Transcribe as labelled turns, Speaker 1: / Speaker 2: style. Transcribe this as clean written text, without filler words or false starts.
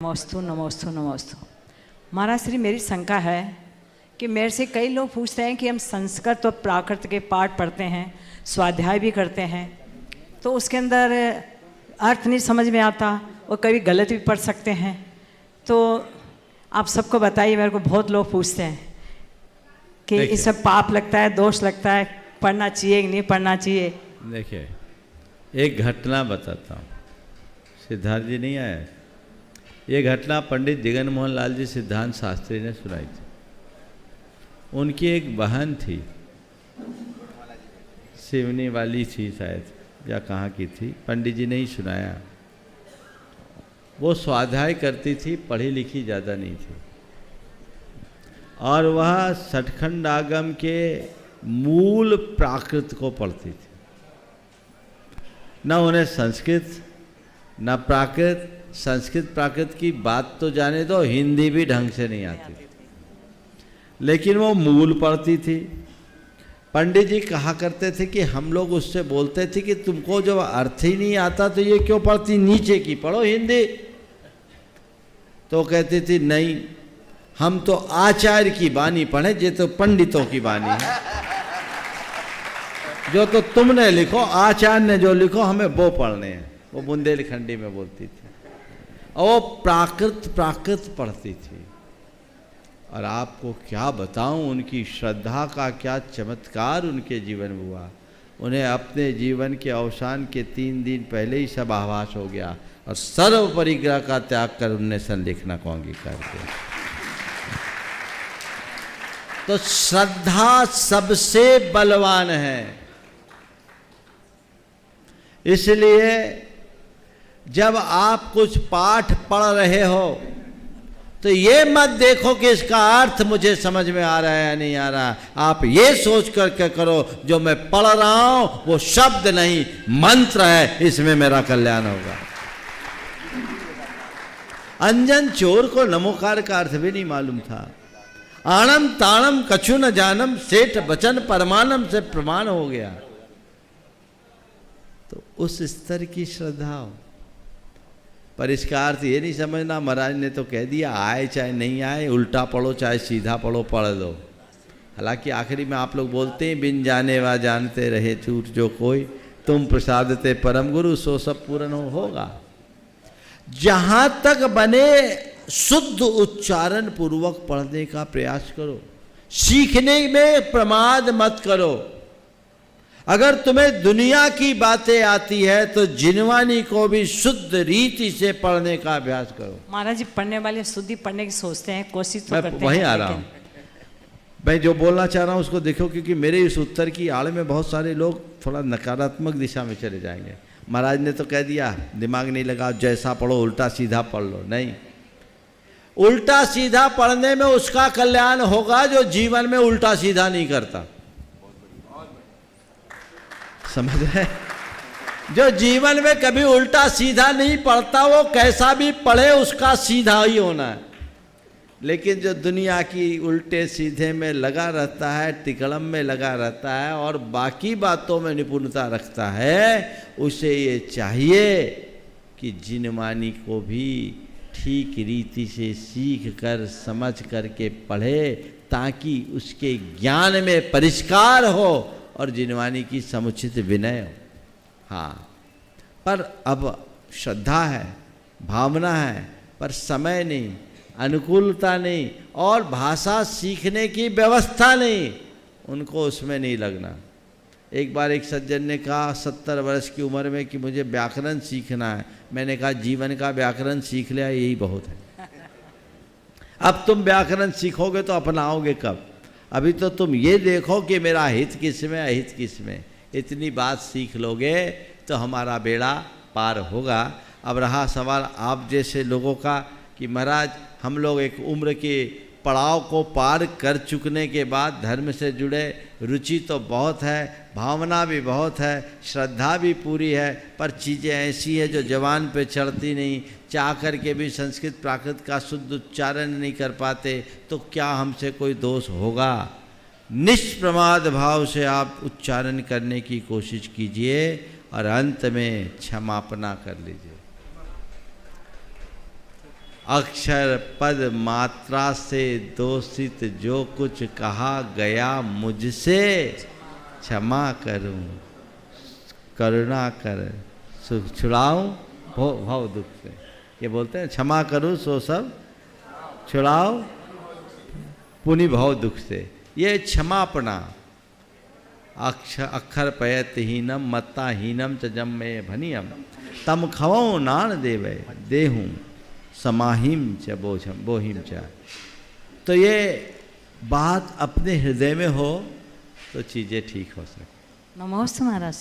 Speaker 1: नमोस्तु नमोस्तु नमोस्तु। महाराज श्री, मेरी शंका है कि मेरे से कई लोग पूछते हैं कि हम संस्कृत और प्राकृत के पाठ पढ़ते हैं, स्वाध्याय भी करते हैं, तो उसके अंदर अर्थ नहीं समझ में आता और कभी गलत भी पढ़ सकते हैं। तो आप सबको बताइए, मेरे को बहुत लोग पूछते हैं कि इससे पाप लगता है, दोष लगता है, पढ़ना चाहिए कि नहीं पढ़ना चाहिए।
Speaker 2: देखिए, एक घटना बताता हूँ। सिद्धार्थ जी नहीं आए, ये घटना पंडित जगन मोहन लाल जी सिद्धांत शास्त्री ने सुनाई थी। उनकी एक बहन थी, सिवनी वाली थी शायद, या कहाँ की थी, पंडित जी ने ही सुनाया। वो स्वाध्याय करती थी, पढ़ी लिखी ज़्यादा नहीं थी, और वह सठखंड आगम के मूल प्राकृत को पढ़ती थी। न उन्हें संस्कृत न प्राकृत, संस्कृत प्राकृत की बात तो जाने दो, हिंदी भी ढंग से नहीं आती थी, लेकिन वो मूल पढ़ती थी। पंडित जी कहा करते थे कि हम लोग उससे बोलते थे कि तुमको जब अर्थ ही नहीं आता तो ये क्यों पढ़ती, नीचे की पढ़ो हिंदी। तो कहती थी नहीं, हम तो आचार्य की बानी पढ़े, ये तो पंडितों की बानी है, जो तो तुमने लिखो, आचार्य ने जो लिखो हमें वो पढ़ने हैं। वो बुंदेलखंडी में बोलती थी, और वो प्राकृत पढ़ती थी। और आपको क्या बताऊं, उनकी श्रद्धा का क्या चमत्कार उनके जीवन में हुआ। उन्हें अपने जीवन के अवसान के 3 दिन पहले ही सब आभास हो गया, और सर्व परिग्रह का त्याग कर उनने संलेखना को अंगीकार किया। तो श्रद्धा सबसे बलवान है। इसलिए जब आप कुछ पाठ पढ़ रहे हो तो ये मत देखो कि इसका अर्थ मुझे समझ में आ रहा है या नहीं आ रहा। आप ये सोच करके करो, जो मैं पढ़ रहा हूं वो शब्द नहीं मंत्र है, इसमें मेरा कल्याण होगा। अंजन चोर को नमोकार का अर्थ भी नहीं मालूम था। आणम ताणम कछु न जानम, सेठ बचन परमानम से प्रमाण हो गया। तो उस स्तर की श्रद्धा हो। पर इसका अर्थ ये नहीं समझना, महाराज ने तो कह दिया आए चाहे नहीं आए, उल्टा पढ़ो चाहे सीधा पढ़ो, पढ़ दो। हालांकि आखिरी में आप लोग बोलते हैं, बिन जाने वा जानते रहे झूठ जो कोई, तुम प्रसादते परम गुरु सो सब पूर्ण होगा। जहां तक बने शुद्ध उच्चारण पूर्वक पढ़ने का प्रयास करो, सीखने में प्रमाद मत करो। अगर तुम्हें दुनिया की बातें आती है तो जिनवानी को भी शुद्ध रीति से पढ़ने का अभ्यास करो।
Speaker 1: महाराज जी, पढ़ने वाले शुद्धि पढ़ने की सोचते हैं, कोशिश तो करते हैं।
Speaker 2: वहीं आ रहा हूँ, मैं जो बोलना चाह रहा हूँ उसको देखो, क्योंकि मेरे इस उत्तर की आड़ में बहुत सारे लोग थोड़ा नकारात्मक दिशा में चले जाएंगे। महाराज ने तो कह दिया, दिमाग नहीं लगा, जैसा पढ़ो उल्टा सीधा पढ़ लो। नहीं, उल्टा सीधा पढ़ने में उसका कल्याण होगा जो जीवन में उल्टा सीधा नहीं करता। समझ रहे? जो जीवन में कभी उल्टा सीधा नहीं पढ़ता, वो कैसा भी पढ़े उसका सीधा ही होना है। लेकिन जो दुनिया की उल्टे सीधे में लगा रहता है, तिकड़म में लगा रहता है, और बाकी बातों में निपुणता रखता है, उसे ये चाहिए कि जिनवानी को भी ठीक रीति से सीख कर समझ करके पढ़े, ताकि उसके ज्ञान में परिष्कार हो और जिनवानी की समुचित विनय हो। हाँ, पर अब श्रद्धा है, भावना है, पर समय नहीं, अनुकूलता नहीं, और भाषा सीखने की व्यवस्था नहीं, उनको उसमें नहीं लगना। एक बार एक सज्जन ने कहा 70 वर्ष की उम्र में कि मुझे व्याकरण सीखना है। मैंने कहा जीवन का व्याकरण सीख लिया यही बहुत है। अब तुम व्याकरण सीखोगे तो अपनाओगे कब? अभी तो तुम ये देखो कि मेरा हित किस में, अहित किस में। इतनी बात सीख लोगे तो हमारा बेड़ा पार होगा। अब रहा सवाल आप जैसे लोगों का कि महाराज हम लोग एक उम्र के पड़ाव को पार कर चुकने के बाद धर्म से जुड़े, रुचि तो बहुत है, भावना भी बहुत है, श्रद्धा भी पूरी है, पर चीज़ें ऐसी है जो जवान पे चढ़ती नहीं, चाह कर के भी संस्कृत प्राकृत का शुद्ध उच्चारण नहीं कर पाते, तो क्या हमसे कोई दोष होगा? निष्प्रमाद भाव से आप उच्चारण करने की कोशिश कीजिए, और अंत में क्षमापना कर लीजिए। अक्षर पद मात्रा से दोषित जो कुछ कहा गया मुझसे क्षमा करूं, करुणा कर सुख छुड़ाऊं भव दुख से। ये बोलते हैं क्षमा करूं सो सब छुड़ाओ पुनि भव दुख से। ये क्षमापना अक्षर पयतहीनम मत्ताहीनम च जम में भनियम तम खवो नान देवे देहूँ समाहिम च बोहिम च। तो ये बात अपने हृदय में हो तो चीज़ें ठीक हो सकती।
Speaker 1: नमोस्तु महाराज।